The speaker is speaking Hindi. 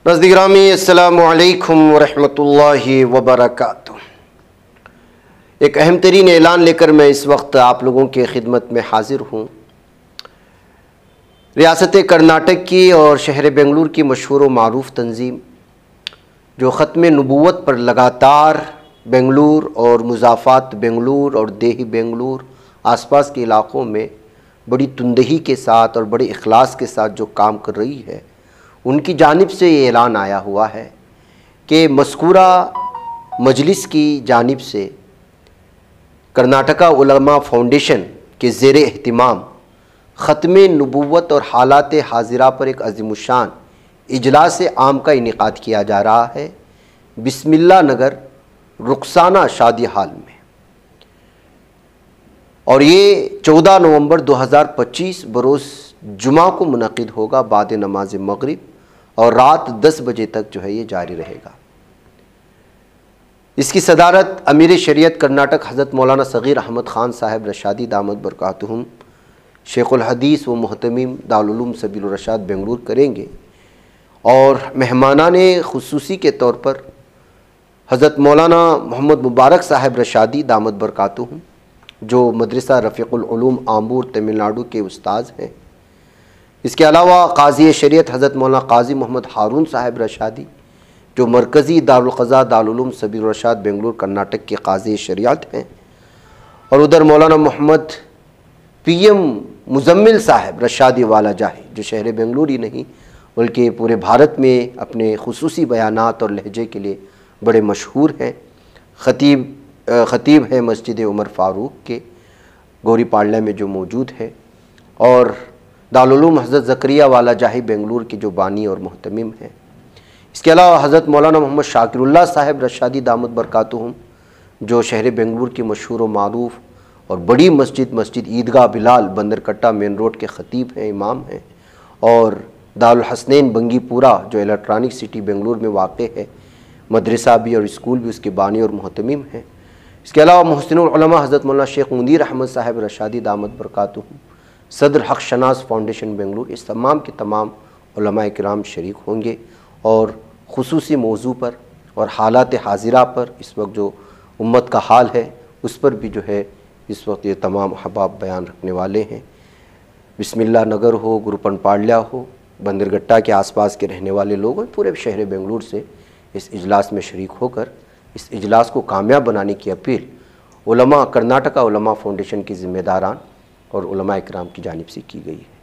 नज़दीक-गिरामी अस्सलामु अलैकुम वरहमतुल्लाहि वबरकातुह। एक अहम तरीन ऐलान लेकर मैं इस वक्त आप लोगों के खिदमत में हाजिर हूँ। रियासत कर्नाटक की और शहर बेंगलुरु की मशहूर व मारूफ तंजीम जो ख़त्म नबूवत पर लगातार बेंगलुरु और मुज़ाफ़ात बेंगलुरु और देही बेंगलुरु आसपास के इलाक़ों में बड़ी तुंदही के साथ और बड़े इखलास के साथ जो काम कर रही है, उनकी जानिब से ये ऐलान आया हुआ है कि मज़कूरा मजलिस की जानिब से कर्नाटका उलमा फाउंडेशन के ज़ेर एहतिमाम ख़त्म नबूवत और हालात हाजिरा पर एक अज़ीमुशान इजलास आम का इनेकाद किया जा रहा है बिस्मिल्लाह नगर रुखसाना शादी हाल में, और ये 14 नवंबर 2025 बरोज़ जुमा को मुनक़िद होगा बाद नमाज मगरिब और रात 10 बजे तक जो है ये जारी रहेगा। इसकी सदारत अमीर शरीयत कर्नाटक हज़रत मौलाना सग़ीर अहमद ख़ान साहब रशादी दामद बरकातुहुम शेखुल हदीस व मुहतमीम दारुल उलूम सबील रशाद बेंगलुरु करेंगे, और मेहमानाने खुसूसी के तौर पर हज़रत मौलाना मोहम्मद मुबारक साहब रशादी दामद बरकातुहुम जो मदरसा रफ़ीक़ुल उलूम आम्बूर तमिलनाडु के उस्ताद हैं। इसके अलावा काज़ी शरीयत हज़रत मौलाना काज़ी मोहम्मद हारून साहब रशादी जो मरकज़ी दारुल क़ज़ा दारुल उलूम सबील रशाद बेंगलुरु कर्नाटक के काज़ी शरीयत हैं, और उधर मौलाना मोहम्मद PM मुज़म्मिल साहब रशादी वाला जाहे जो शहर बेंगलुरु ही नहीं बल्कि पूरे भारत में अपने खुसूसी बयानात और लहजे के लिए बड़े मशहूर हैं। ख़तीब हैं मस्जिद उमर फ़ारूक के गौरी पाड़ला में जो मौजूद है, और दारुल उलूम हज़रत ज़करिया वाला जाही बेंगलुरु के जो बानी और मुहतमिम हैं। इसके अलावा हज़रत मौलाना मोहम्मद शाकिरुल्लाह साहब रशादी दामद बरकातुहुम जो शहर बेंगलुरु के मशहूर व मारूफ और बड़ी मस्जिद ईदगाह बिलाल बंदरकट्टा मेन रोड के ख़तीब हैं, इमाम हैं, और दारुल हसनैन बंगीपुरा जो इलेक्ट्रॉनिक सिटी बेंगलुरु में वाक़ है, मदरसा भी और स्कूल भी उसके बानी और मुहतमिम हैं। इसके अलावा मुहसिनुल उलमा हज़रत मौलाना शेख मुनीर अहमद साहब रशादी दामद बरकातुहुम सदर हक़ शनास फाउंडेशन बेंगलुरु, इस तमाम के तमाम उलमा इकराम शरीक होंगे और खुसूसी मौजू पर और हालात हाजिरा पर इस वक्त जो उम्मत का हाल है उस पर भी जो है इस वक्त ये तमाम अहबाब बयान रखने वाले हैं। बिस्मिल्लाह नगर हो, गुरुपन पाड़ल्या हो, बंदरगट्टा के आसपास के रहने वाले लोग हैं, पूरे शहर बेंगलुरु से इस इजलास में शरीक होकर इस इजलास को कामयाब बनाने की अपील उलमा कर्नाटका उलमा फाउंडेशन की ज़िम्मेदारान और उलमा इकराम की जानिब से की गई है।